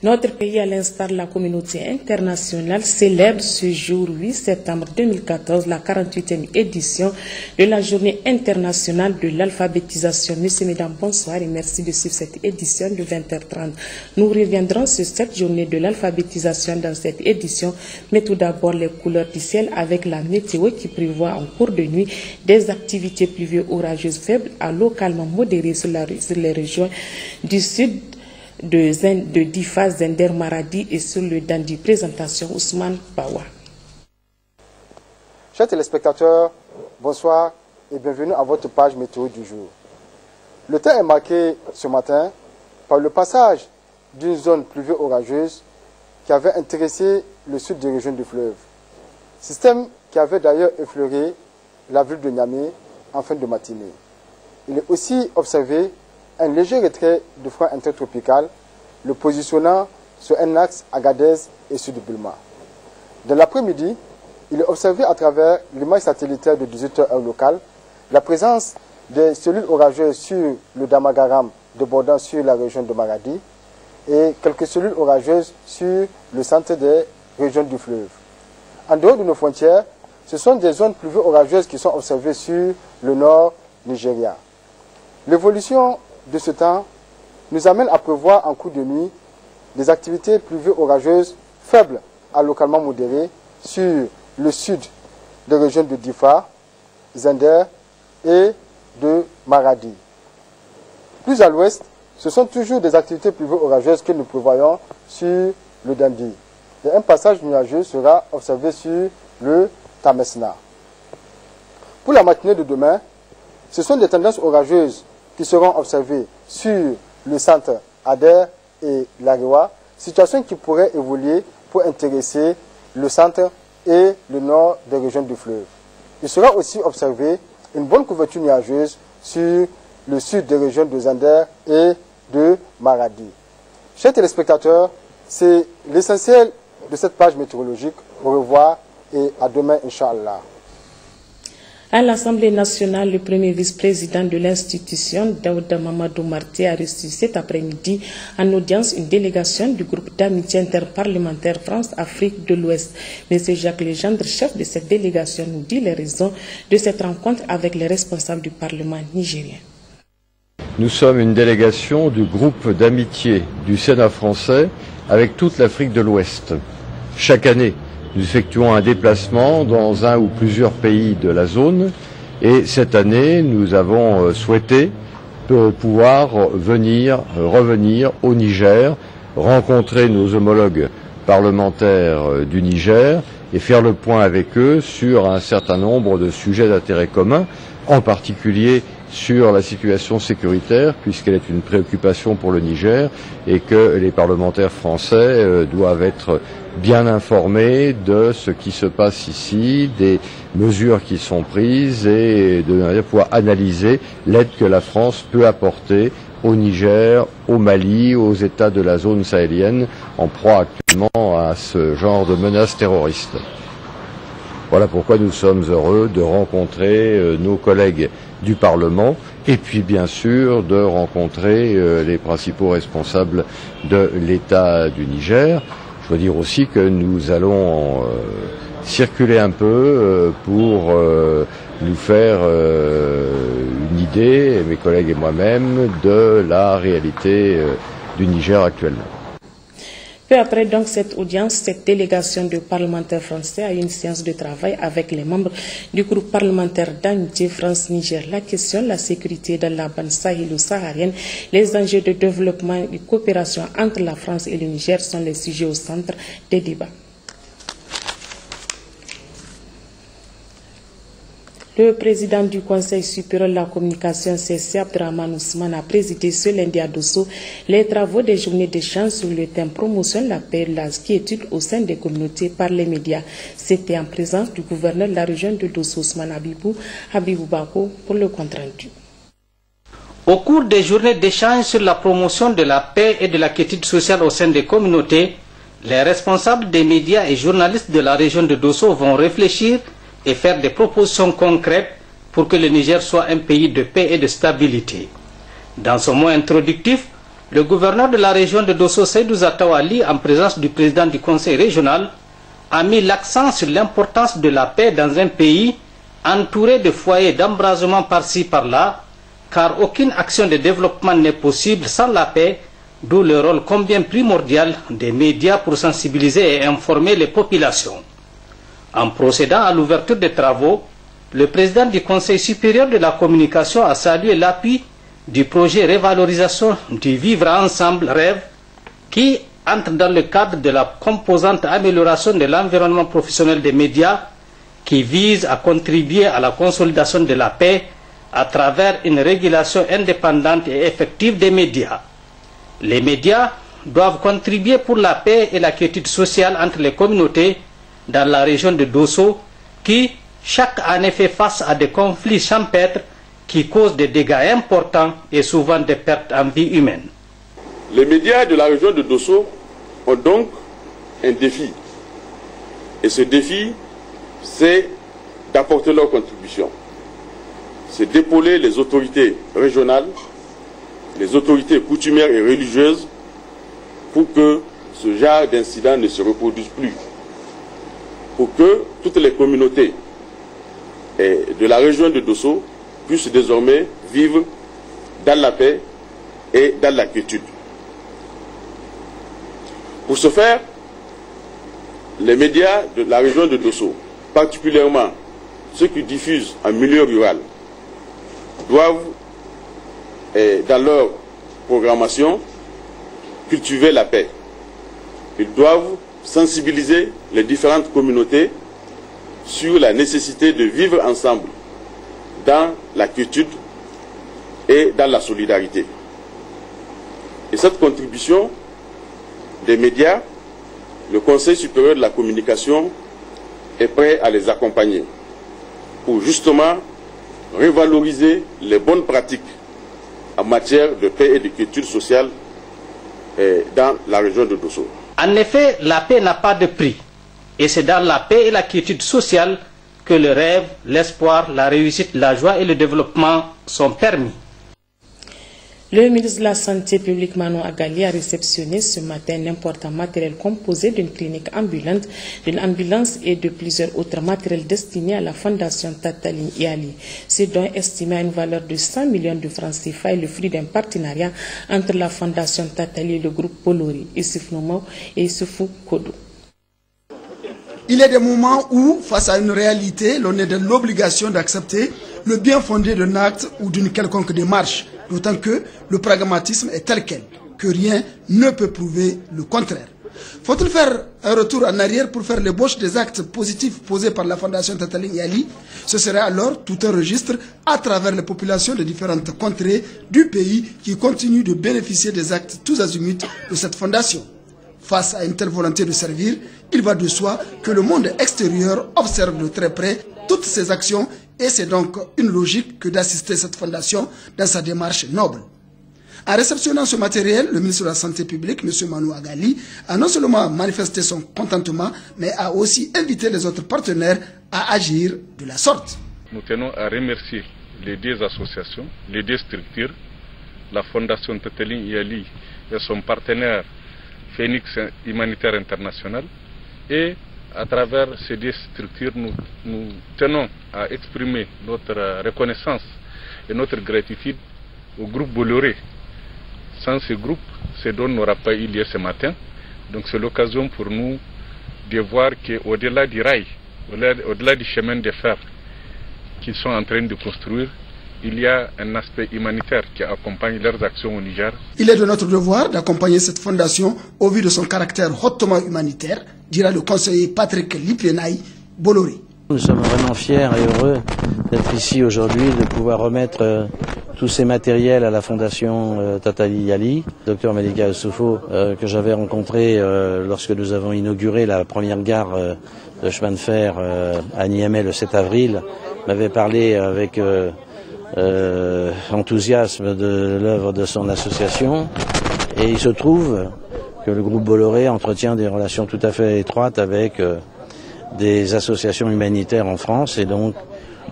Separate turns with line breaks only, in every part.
Notre pays, à l'instar de la communauté internationale, célèbre ce jour 8 septembre 2014 la 48e édition de la Journée internationale de l'alphabétisation. Messieurs, mesdames, bonsoir et merci de suivre cette édition de 20h30. Nous reviendrons sur cette journée de l'alphabétisation dans cette édition, mais tout d'abord les couleurs du ciel avec la météo qui prévoit en cours de nuit des activités pluvieuses orageuses faibles à localement modérées sur les régions du sud de Difa, Zender, Maradi et sur le Dandi. Présentation Ousmane Bawa.
Chers téléspectateurs, bonsoir et bienvenue à votre page météo du jour. Le temps est marqué ce matin par le passage d'une zone pluvieuse orageuse qui avait intéressé le sud des régions du fleuve. Système qui avait d'ailleurs effleuré la ville de Niamey en fin de matinée. Il est aussi observé un léger retrait de front intertropical, le positionnant sur un axe Agadez et sud de Bulma. Dans l'après-midi, il est observé à travers l'image satellitaire de 18h heure locale la présence des cellules orageuses sur le Damagaram débordant sur la région de Maradi et quelques cellules orageuses sur le centre des régions du fleuve. En dehors de nos frontières, ce sont des zones pluvieuses orageuses qui sont observées sur le nord Nigeria. L'évolution de ce temps nous amène à prévoir en cours de nuit des activités pluvieuses orageuses faibles à localement modérées sur le sud des régions de Difa, Zender et de Maradi. Plus à l'ouest, ce sont toujours des activités pluvieuses orageuses que nous prévoyons sur le Dandi. Et un passage nuageux sera observé sur le Tamesna. Pour la matinée de demain, ce sont des tendances orageuses qui seront observées sur le centre Ader et l'Arewa, situation qui pourrait évoluer pour intéresser le centre et le nord des régions du fleuve. Il sera aussi observé une bonne couverture nuageuse sur le sud des régions de Zender et de Maradi. Chers téléspectateurs, c'est l'essentiel de cette page météorologique. Au revoir et à demain, Inch'Allah.
À l'Assemblée nationale, le premier vice-président de l'institution, Daouda Mamadou Marté, a reçu cet après-midi en audience une délégation du groupe d'amitié interparlementaire France-Afrique de l'Ouest. M. Jacques Legendre, chef de cette délégation, nous dit les raisons de cette rencontre avec les responsables du Parlement nigérien.
Nous sommes une délégation du groupe d'amitié du Sénat français avec toute l'Afrique de l'Ouest. Chaque année, nous effectuons un déplacement dans un ou plusieurs pays de la zone et cette année, nous avons souhaité pouvoir revenir au Niger, rencontrer nos homologues parlementaires du Niger et faire le point avec eux sur un certain nombre de sujets d'intérêt commun, en particulier sur la situation sécuritaire, puisqu'elle est une préoccupation pour le Niger et que les parlementaires français doivent être bien informés de ce qui se passe ici, des mesures qui sont prises et de pouvoir analyser l'aide que la France peut apporter au Niger, au Mali, aux États de la zone sahélienne en proie actuellement à ce genre de menaces terroristes. Voilà pourquoi nous sommes heureux de rencontrer nos collègues du Parlement et puis bien sûr de rencontrer les principaux responsables de l'État du Niger. Je dois dire aussi que nous allons circuler un peu pour nous faire une idée, mes collègues et moi-même, de la réalité du Niger actuellement.
Peu après donc cette audience, cette délégation de parlementaires français a eu une séance de travail avec les membres du groupe parlementaire d'amitié France-Niger. La question, la sécurité dans la bande sahélo-saharienne, les enjeux de développement et de coopération entre la France et le Niger sont les sujets au centre des débats. Le président du Conseil supérieur de la communication, C.C. Abdrahmane Ousmane, a présidé ce lundi à Dosso les travaux des journées d'échange sur le thème promotion de la paix et de la quiétude au sein des communautés par les médias. C'était en présence du gouverneur de la région de Dosso, Ousmane Habibou Bako, pour le compte-rendu.
Au cours des journées d'échange sur la promotion de la paix et de la quiétude sociale au sein des communautés, les responsables des médias et journalistes de la région de Dosso vont réfléchir et faire des propositions concrètes pour que le Niger soit un pays de paix et de stabilité. Dans ce mot introductif, le gouverneur de la région de Dosso, Seydou Zatawali, en présence du président du conseil régional, a mis l'accent sur l'importance de la paix dans un pays entouré de foyers d'embrasement par-ci par-là, car aucune action de développement n'est possible sans la paix, d'où le rôle combien primordial des médias pour sensibiliser et informer les populations. En procédant à l'ouverture des travaux, le président du Conseil supérieur de la communication a salué l'appui du projet Révalorisation du Vivre Ensemble Rêve qui entre dans le cadre de la composante amélioration de l'environnement professionnel des médias qui vise à contribuer à la consolidation de la paix à travers une régulation indépendante et effective des médias. Les médias doivent contribuer pour la paix et la quiétude sociale entre les communautés dans la région de Dosso qui, chaque année, fait face à des conflits champêtres qui causent des dégâts importants et souvent des pertes en vie humaine.
Les médias de la région de Dosso ont donc un défi. Et ce défi, c'est d'apporter leur contribution. C'est d'épauler les autorités régionales, les autorités coutumières et religieuses pour que ce genre d'incident ne se reproduise plus. Pour que toutes les communautés de la région de Dosso puissent désormais vivre dans la paix et dans la quiétude. Pour ce faire, les médias de la région de Dosso, particulièrement ceux qui diffusent en milieu rural, doivent, dans leur programmation, cultiver la paix. Ils doivent sensibiliser les différentes communautés sur la nécessité de vivre ensemble dans la quiétude et dans la solidarité. Et cette contribution des médias, le Conseil supérieur de la communication est prêt à les accompagner pour justement revaloriser les bonnes pratiques en matière de paix et de quiétude sociale dans la région de Dosso.
En effet, la paix n'a pas de prix. Et c'est dans la paix et la quiétude sociale que le rêve, l'espoir, la réussite, la joie et le développement sont permis.
Le ministre de la Santé publique Manou Agali a réceptionné ce matin un important matériel composé d'une clinique ambulante, d'une ambulance et de plusieurs autres matériels destinés à la Fondation Tatalin Yali. Ce don estimé à une valeur de 100 millions de francs CFA est le fruit d'un partenariat entre la Fondation Tatali et le groupe Bolloré, Issouf Noumou et Issoufou Kodo.
Il y a des moments où, face à une réalité, l'on est dans l'obligation d'accepter le bien fondé d'un acte ou d'une quelconque démarche, d'autant que le pragmatisme est tel quel, que rien ne peut prouver le contraire. Faut-il faire un retour en arrière pour faire l'ébauche des actes positifs posés par la Fondation Tatalin Yali? Ce serait alors tout un registre à travers les populations de différentes contrées du pays qui continuent de bénéficier des actes tous azimuts de cette fondation. Face à une telle volonté de servir, il va de soi que le monde extérieur observe de très près toutes ces actions et c'est donc une logique que d'assister cette fondation dans sa démarche noble. En réceptionnant ce matériel, le ministre de la Santé publique, M. Manou Agali, a non seulement manifesté son contentement, mais a aussi invité les autres partenaires à agir de la sorte.
Nous tenons à remercier les deux associations, les deux structures, la Fondation Tatalin Yali et son partenaire Phoenix Humanitaire International, et à travers ces deux structures, nous tenons à exprimer notre reconnaissance et notre gratitude au groupe Bolloré. Sans ce groupe, ce don n'aura pas eu lieu ce matin. Donc c'est l'occasion pour nous de voir qu'au-delà du rail, au-delà du chemin de fer qu'ils sont en train de construire, il y a un aspect humanitaire qui accompagne leurs actions au Niger. Il
est de notre devoir d'accompagner cette fondation au vu de son caractère hautement humanitaire, dira le conseiller Patrick Lipienaï Bolloré.
Nous sommes vraiment fiers et heureux d'être ici aujourd'hui, de pouvoir remettre tous ces matériels à la Fondation Tatali Yali. Dr Malika Youssoufou, que j'avais rencontré lorsque nous avons inauguré la première gare de chemin de fer à Niamey le 7 avril, m'avait parlé avec enthousiasme de l'œuvre de son association, et il se trouve que le groupe Bolloré entretient des relations tout à fait étroites avec des associations humanitaires en France, et donc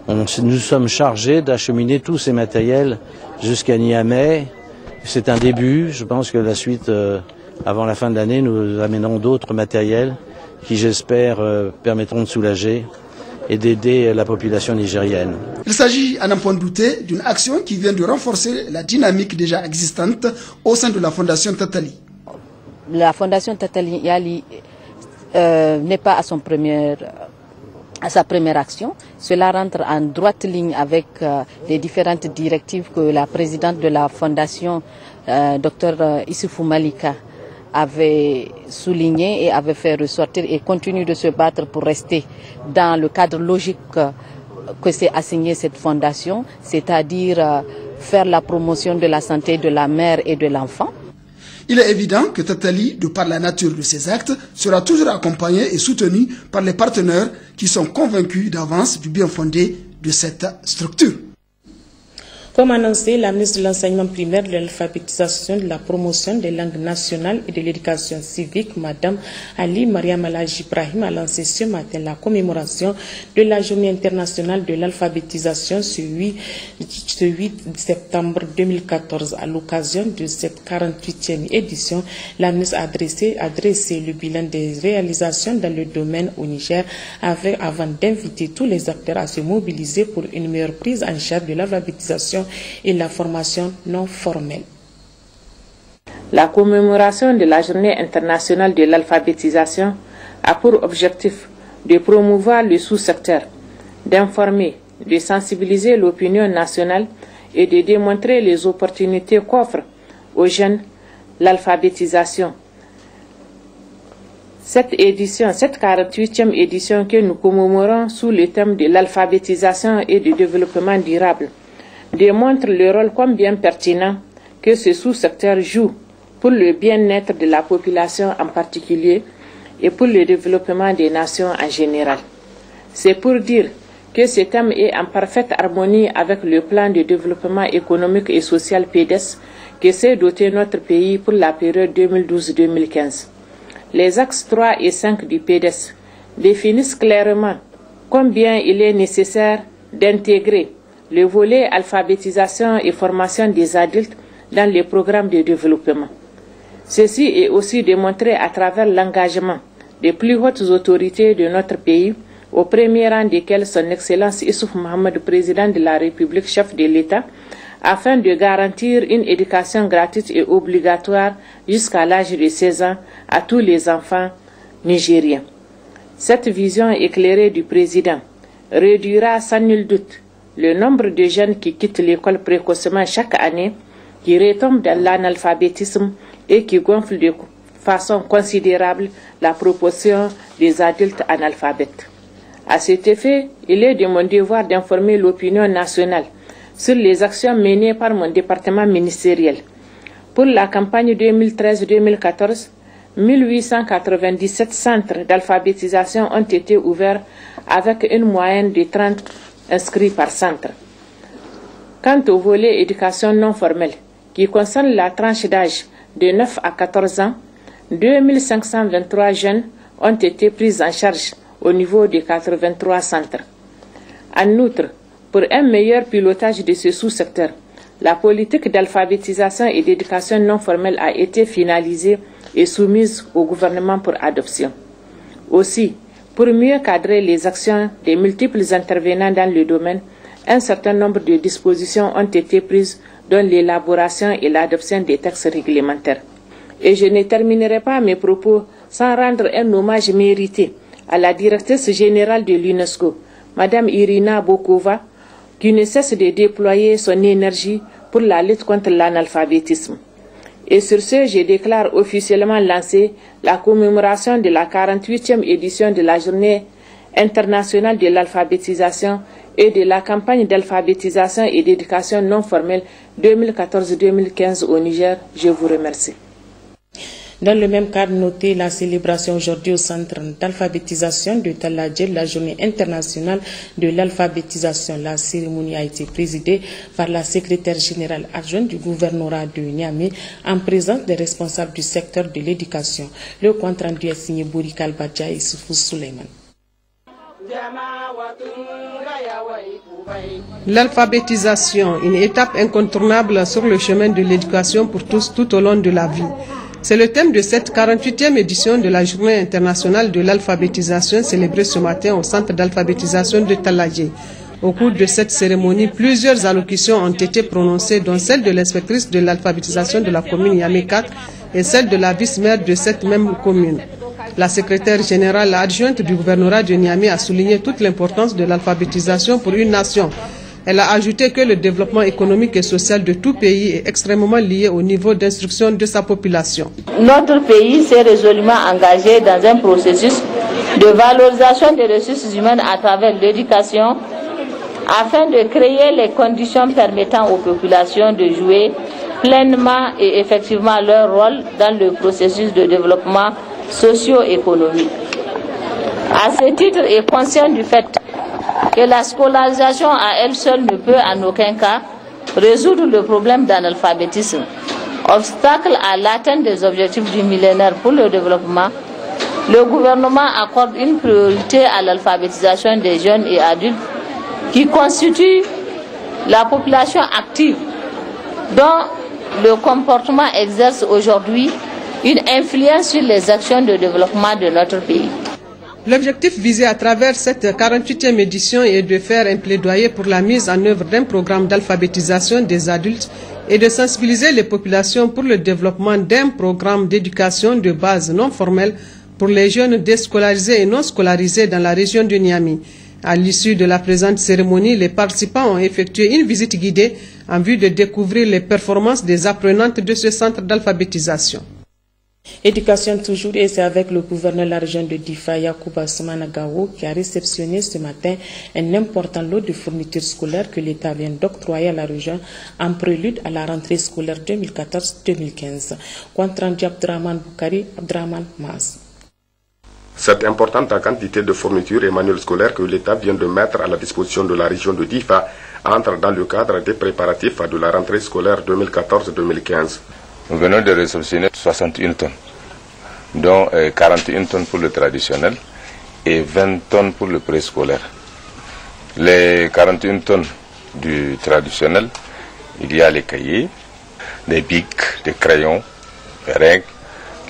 nous sommes chargés d'acheminer tous ces matériels jusqu'à Niamey C'est un début. Je pense que la suite, avant la fin de l'année, nous amènerons d'autres matériels qui, j'espère, permettront de soulager et d'aider la population nigérienne.
Il s'agit, à n'en point douter, d'une action qui vient de renforcer la dynamique déjà existante au sein de la Fondation Tatali.
La Fondation Tatali Yali n'est pas à sa première action. Cela rentre en droite ligne avec les différentes directives que la présidente de la Fondation, Dr Issoufou Malika, avait souligné et avait fait ressortir et continue de se battre pour rester dans le cadre logique que s'est assigné cette fondation, c'est-à-dire faire la promotion de la santé de la mère et de l'enfant.
Il est évident que Tatali, de par la nature de ses actes, sera toujours accompagné et soutenu par les partenaires qui sont convaincus d'avance du bien fondé de cette structure.
Comme annoncé, la ministre de l'Enseignement primaire, de l'alphabétisation, de la promotion des langues nationales et de l'éducation civique, Madame Ali Mariam Alhaji Ibrahim, a lancé ce matin la commémoration de la Journée internationale de l'alphabétisation ce 8 septembre 2014. À l'occasion de cette 48e édition, la ministre a dressé le bilan des réalisations dans le domaine au Niger avant d'inviter tous les acteurs à se mobiliser pour une meilleure prise en charge de l'alphabétisation et la formation non formelle.
La commémoration de la Journée internationale de l'alphabétisation a pour objectif de promouvoir le sous-secteur, d'informer, de sensibiliser l'opinion nationale et de démontrer les opportunités qu'offre aux jeunes l'alphabétisation. Cette 48e édition que nous commémorons sous le thème de l'alphabétisation et du développement durable, démontre le rôle combien pertinent que ce sous-secteur joue pour le bien-être de la population en particulier et pour le développement des nations en général. C'est pour dire que ce thème est en parfaite harmonie avec le plan de développement économique et social PDES que s'est doté notre pays pour la période 2012-2015. Les axes 3 et 5 du PDES définissent clairement combien il est nécessaire d'intégrer le volet alphabétisation et formation des adultes dans les programmes de développement. Ceci est aussi démontré à travers l'engagement des plus hautes autorités de notre pays, au premier rang desquelles son Excellence Issouf Mohamed, président de la République, chef de l'État, afin de garantir une éducation gratuite et obligatoire jusqu'à l'âge de 16 ans à tous les enfants nigériens. Cette vision éclairée du président réduira sans nul doute le nombre de jeunes qui quittent l'école précocement chaque année, qui retombent dans l'analphabétisme et qui gonflent de façon considérable la proportion des adultes analphabètes. À cet effet, il est de mon devoir d'informer l'opinion nationale sur les actions menées par mon département ministériel. Pour la campagne 2013-2014, 1897 centres d'alphabétisation ont été ouverts avec une moyenne de 30 inscrits par centre. Quant au volet éducation non formelle, qui concerne la tranche d'âge de 9 à 14 ans, 2523 jeunes ont été pris en charge au niveau de 83 centres. En outre, pour un meilleur pilotage de ce sous-secteur, la politique d'alphabétisation et d'éducation non formelle a été finalisée et soumise au gouvernement pour adoption. Aussi, pour mieux cadrer les actions des multiples intervenants dans le domaine, un certain nombre de dispositions ont été prises dans l'élaboration et l'adoption des textes réglementaires. Et je ne terminerai pas mes propos sans rendre un hommage mérité à la directrice générale de l'UNESCO, Madame Irina Bokova, qui ne cesse de déployer son énergie pour la lutte contre l'analphabétisme. Et sur ce, je déclare officiellement lancée la commémoration de la 48e édition de la Journée internationale de l'alphabétisation et de la campagne d'alphabétisation et d'éducation non formelle 2014-2015 au Niger. Je vous remercie.
Dans le même cadre, notez la célébration aujourd'hui au centre d'alphabétisation de Taladjer, la journée internationale de l'alphabétisation. La cérémonie a été présidée par la secrétaire générale adjointe du gouvernorat de Niamey en présence des responsables du secteur de l'éducation. Le compte rendu est signé Bourikal Badja et Soufou Suleiman.
L'alphabétisation, une étape incontournable sur le chemin de l'éducation pour tous tout au long de la vie. C'est le thème de cette 48e édition de la Journée internationale de l'alphabétisation célébrée ce matin au centre d'alphabétisation de Taladje. Au cours de cette cérémonie, plusieurs allocutions ont été prononcées, dont celle de l'inspectrice de l'alphabétisation de la commune Niamey 4 et celle de la vice-maire de cette même commune. La secrétaire générale adjointe du gouvernorat de Niamey a souligné toute l'importance de l'alphabétisation pour une nation. Elle a ajouté que le développement économique et social de tout pays est extrêmement lié au niveau d'instruction de sa population.
Notre pays s'est résolument engagé dans un processus de valorisation des ressources humaines à travers l'éducation, afin de créer les conditions permettant aux populations de jouer pleinement et effectivement leur rôle dans le processus de développement socio-économique. À ce titre, et conscient du fait que la scolarisation à elle seule ne peut en aucun cas résoudre le problème d'analphabétisme, obstacle à l'atteinte des objectifs du millénaire pour le développement, le gouvernement accorde une priorité à l'alphabétisation des jeunes et adultes qui constituent la population active dont le comportement exerce aujourd'hui une influence sur les actions de développement de notre pays.
L'objectif visé à travers cette 48e édition est de faire un plaidoyer pour la mise en œuvre d'un programme d'alphabétisation des adultes et de sensibiliser les populations pour le développement d'un programme d'éducation de base non formelle pour les jeunes déscolarisés et non scolarisés dans la région de Niamey. À l'issue de la présente cérémonie, les participants ont effectué une visite guidée en vue de découvrir les performances des apprenantes de ce centre d'alphabétisation.
Éducation toujours, et c'est avec le gouverneur de la région de Difa, Yacouba Soumana Gao, qui a réceptionné ce matin un important lot de fournitures scolaires que l'État vient d'octroyer à la région en prélude à la rentrée scolaire 2014-2015. Compte rendu Abdraman Boukari, Abdraman Maz.
Cette importante quantité de fournitures et manuels scolaires que l'État vient de mettre à la disposition de la région de Difa entre dans le cadre des préparatifs de la rentrée scolaire 2014-2015.
Nous venons de réceptionner 61 tonnes, dont 41 tonnes pour le traditionnel et 20 tonnes pour le préscolaire. Les 41 tonnes du traditionnel, il y a les cahiers, des bics, des crayons, des règles,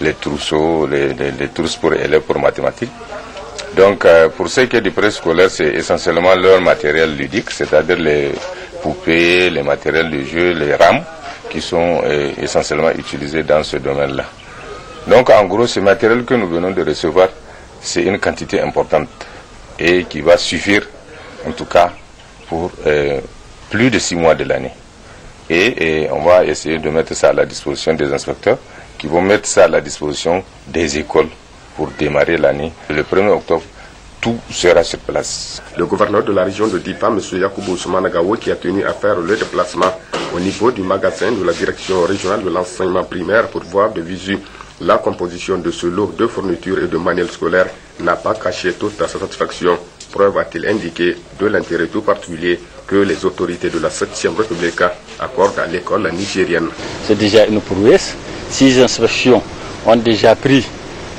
les trousseaux, les trousses pour élèves pour mathématiques. Donc pour ce qui est du préscolaire, c'est essentiellement leur matériel ludique, c'est-à-dire les poupées, les matériels de jeu, les rames, qui sont essentiellement utilisés dans ce domaine-là. Donc en gros, ce matériel que nous venons de recevoir, c'est une quantité importante et qui va suffire, en tout cas, pour plus de 6 mois de l'année. Et on va essayer de mettre ça à la disposition des inspecteurs, qui vont mettre ça à la disposition des écoles pour démarrer l'année. Le 1er octobre, tout sera sur place.
Le gouverneur de la région de Difa, M. Yacouba Soumana Gao, qui a tenu à faire le déplacement au niveau du magasin de la direction régionale de l'enseignement primaire pour voir de visu la composition de ce lot de fournitures et de manuels scolaires, n'a pas caché toute sa satisfaction. Preuve, a-t-il indiqué, de l'intérêt tout particulier que les autorités de la 7e République accordent à l'école nigérienne.
C'est déjà une prouesse. 6 inspections ont déjà pris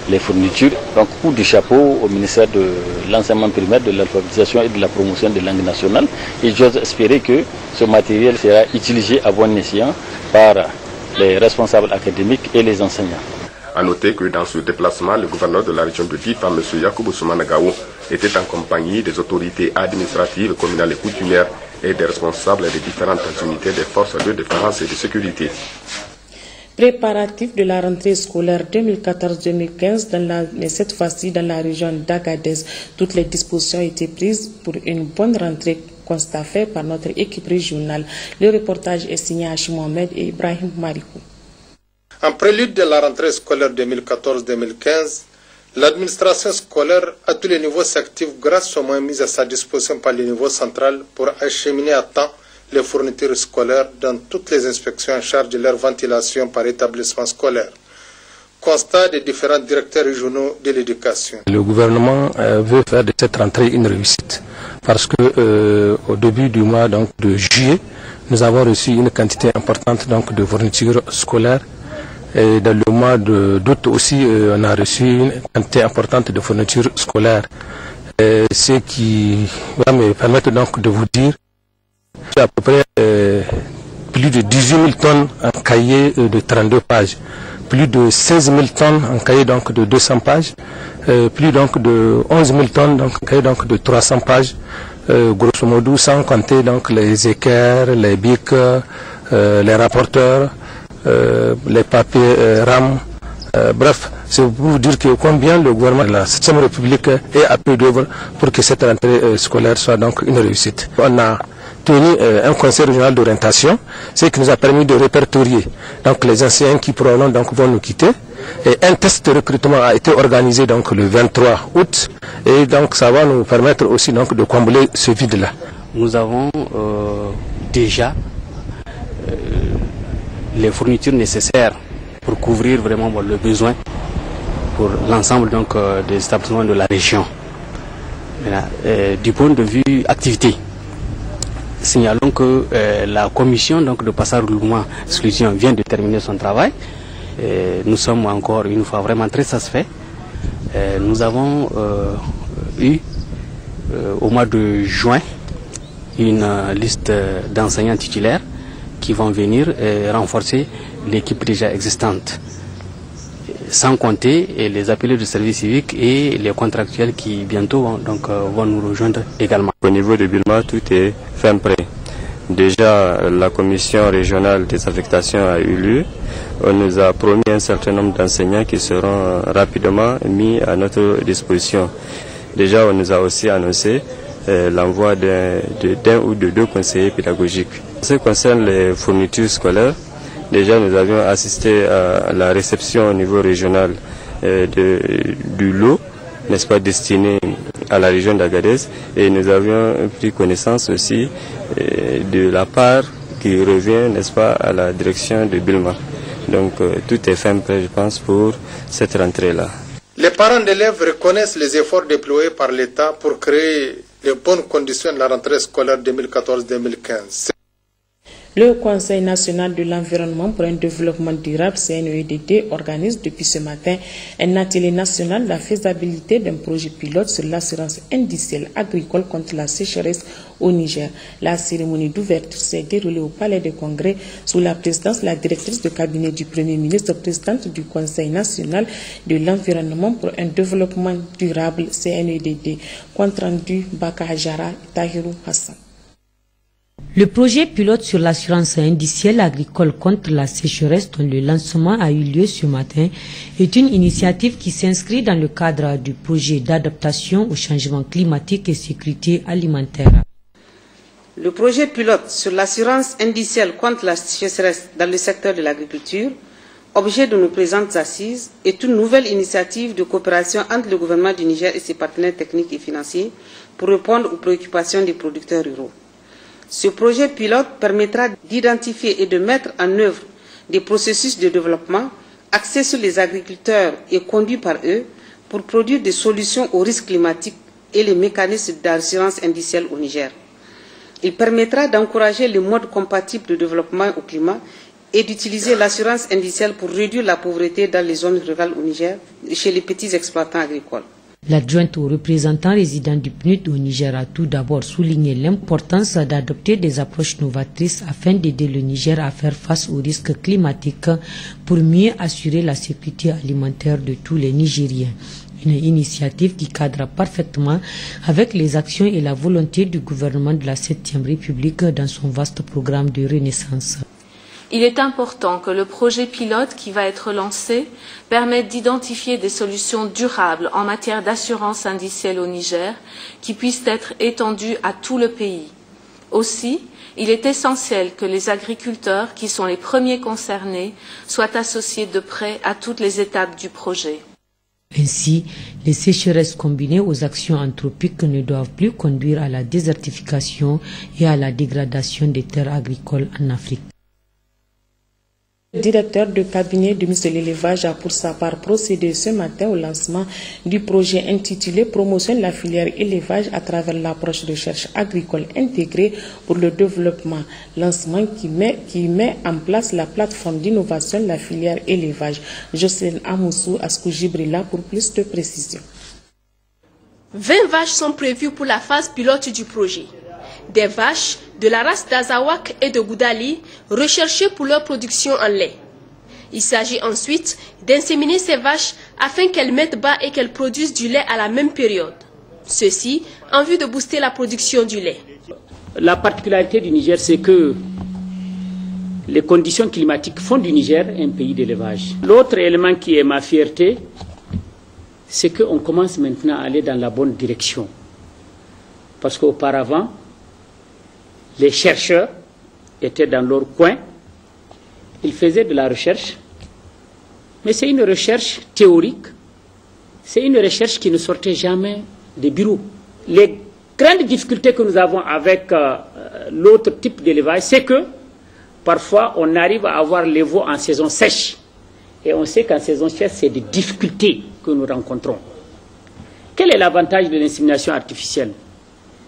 les fournitures. Donc, coup de chapeau au ministère de l'enseignement primaire, de l'alphabétisation et de la promotion des langues nationales. Et j'ose espérer que ce matériel sera utilisé à bon escient par les responsables académiques et les enseignants.
A noter que dans ce déplacement, le gouverneur de la région de Difa, M. Yacouba Soumana Gao, était en compagnie des autorités administratives, communales et coutumières et des responsables des différentes unités des forces de défense et de sécurité.
Préparatif de la rentrée scolaire 2014-2015, mais cette fois-ci dans la région d'Agadez. Toutes les dispositions ont été prises pour une bonne rentrée, constat fait par notre équipe régionale. Le reportage est signé Hachim Mohamed et Ibrahim Marikou.
En prélude de la rentrée scolaire 2014-2015, l'administration scolaire à tous les niveaux s'active grâce aux moyens mis à sa disposition par le niveau central pour acheminer à temps les fournitures scolaires dans toutes les inspections en charge de leur ventilation par établissement scolaire. Constat des différents directeurs régionaux de l'éducation.
Le gouvernement veut faire de cette rentrée une réussite parce que au début du mois de juillet, nous avons reçu une quantité importante de fournitures scolaires. Et dans le mois d'août aussi, on a reçu une quantité importante de fournitures scolaires. Ce qui va me permettre donc de vous dire à peu près plus de 18 000 tonnes en cahier de 32 pages, plus de 16 000 tonnes en cahier donc de 200 pages, plus donc de 11 000 tonnes donc en cahier donc de 300 pages, grosso modo, sans compter donc les équerres, les bics, les rapporteurs, les papiers RAM. Bref, c'est pour vous dire que combien le gouvernement de la 7e République est à peu d'œuvre pour que cette rentrée scolaire soit donc une réussite. On a tenu un conseil régional d'orientation, ce qui nous a permis de répertorier donc les enseignants qui probablement donc vont nous quitter. Et un test de recrutement a été organisé donc le 23 août et donc ça va nous permettre aussi donc de combler ce vide-là.
Nous avons déjà les fournitures nécessaires pour couvrir vraiment le besoin pour l'ensemble donc des établissements de la région. Du point de vue activité, signalons que la commission donc de passage-roulement solution vient de terminer son travail. Nous sommes encore une fois vraiment très satisfaits. Nous avons eu au mois de juin une liste d'enseignants titulaires qui vont venir renforcer l'équipe déjà existante, sans compter les appelés de service civique et les contractuels qui bientôt vont nous rejoindre également.
Au niveau de Bilma, tout est fin prêt. Déjà, la commission régionale des affectations a eu lieu. On nous a promis un certain nombre d'enseignants qui seront rapidement mis à notre disposition. Déjà, on nous a aussi annoncé l'envoi d'un ou de deux conseillers pédagogiques. En ce qui concerne les fournitures scolaires, déjà nous avions assisté à la réception au niveau régional du lot, n'est-ce pas, destiné à la région d'Agadez, et nous avions pris connaissance aussi de la part qui revient, n'est-ce pas, à la direction de Bilma. Donc tout est fin prêt, je pense, pour cette rentrée-là.
Les parents d'élèves reconnaissent les efforts déployés par l'État pour créer les bonnes conditions de la rentrée scolaire 2014-2015.
Le Conseil national de l'environnement pour un développement durable, CNEDD, organise depuis ce matin un atelier national de la faisabilité d'un projet pilote sur l'assurance indicielle agricole contre la sécheresse au Niger. La cérémonie d'ouverture s'est déroulée au Palais des Congrès sous la présidence de la directrice de cabinet du Premier ministre, présidente du Conseil national de l'environnement pour un développement durable, CNEDD. Compte rendu Baka Hajara, Tahirou Hassan.
Le projet pilote sur l'assurance indicielle agricole contre la sécheresse dont le lancement a eu lieu ce matin est une initiative qui s'inscrit dans le cadre du projet d'adaptation au changement climatique et sécurité alimentaire.
Le projet pilote sur l'assurance indicielle contre la sécheresse dans le secteur de l'agriculture, objet de nos présentes assises, est une nouvelle initiative de coopération entre le gouvernement du Niger et ses partenaires techniques et financiers pour répondre aux préoccupations des producteurs ruraux. Ce projet pilote permettra d'identifier et de mettre en œuvre des processus de développement axés sur les agriculteurs et conduits par eux pour produire des solutions aux risques climatiques et les mécanismes d'assurance indicielle au Niger. Il permettra d'encourager les modes compatibles de développement au climat et d'utiliser l'assurance indicielle pour réduire la pauvreté dans les zones rurales au Niger chez les petits exploitants agricoles.
L'adjointe au représentant résident du PNUD au Niger a tout d'abord souligné l'importance d'adopter des approches novatrices afin d'aider le Niger à faire face aux risques climatiques pour mieux assurer la sécurité alimentaire de tous les Nigériens. Une initiative qui cadre parfaitement avec les actions et la volonté du gouvernement de la 7e République dans son vaste programme de renaissance.
Il est important que le projet pilote qui va être lancé permette d'identifier des solutions durables en matière d'assurance indicielle au Niger qui puissent être étendues à tout le pays. Aussi, il est essentiel que les agriculteurs, qui sont les premiers concernés, soient associés de près à toutes les étapes du projet.
Ainsi, les sécheresses combinées aux actions anthropiques ne doivent plus conduire à la désertification et à la dégradation des terres agricoles en Afrique.
Le directeur de cabinet du ministre de l'Élevage a pour sa part procédé ce matin au lancement du projet intitulé Promotion de la filière élevage à travers l'approche recherche agricole intégrée pour le développement. Lancement qui met en place la plateforme d'innovation de la filière élevage. Jocelyne Amoussou Askou Jibrila pour plus de précisions.
20 vaches sont prévues pour la phase pilote du projet. Des vaches de la race d'Azawak et de Goudali, recherchées pour leur production en lait. Il s'agit ensuite d'inséminer ces vaches afin qu'elles mettent bas et qu'elles produisent du lait à la même période. Ceci en vue de booster la production du lait.
La particularité du Niger, c'est que les conditions climatiques font du Niger un pays d'élevage. L'autre élément qui est ma fierté, c'est qu'on commence maintenant à aller dans la bonne direction. Parce qu'auparavant, les chercheurs étaient dans leur coin, ils faisaient de la recherche, mais c'est une recherche théorique, c'est une recherche qui ne sortait jamais des bureaux. Les grandes difficultés que nous avons avec l'autre type d'élevage, c'est que parfois on arrive à avoir les veaux en saison sèche. Et on sait qu'en saison sèche, c'est des difficultés que nous rencontrons. Quel est l'avantage de l'insémination artificielle?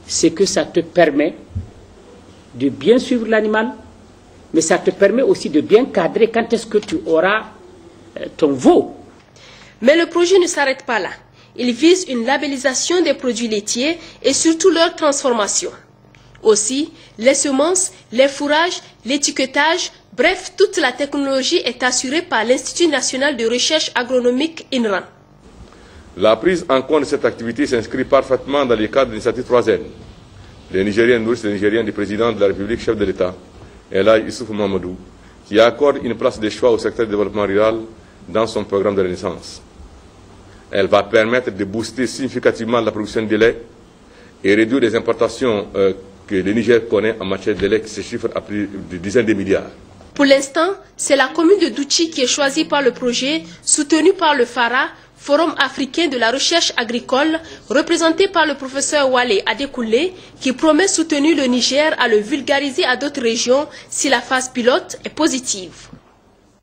C'est que ça te permet de bien suivre l'animal, mais ça te permet aussi de bien cadrer quand est-ce que tu auras ton veau.
Mais le projet ne s'arrête pas là. Il vise une labellisation des produits laitiers et surtout leur transformation. Aussi, les semences, les fourrages, l'étiquetage, bref, toute la technologie est assurée par l'Institut national de recherche agronomique INRAN.
La prise en compte de cette activité s'inscrit parfaitement dans le cadre de l'initiative 3N. Les Nigériens nourrissent les Nigériens du président de la République, chef de l'État, Elhadji Issoufou Mahamadou, qui accorde une place de choix au secteur du développement rural dans son programme de renaissance. Elle va permettre de booster significativement la production de lait et réduire les importations que le Niger connaît en matière de lait qui se chiffrent à plus de dizaines de milliards.
Pour l'instant, c'est la commune de Douchi qui est choisie par le projet, soutenu par le FARA, Forum africain de la recherche agricole, représenté par le professeur Wale Adekoulé, qui promet soutenir le Niger à le vulgariser à d'autres régions si la phase pilote est positive.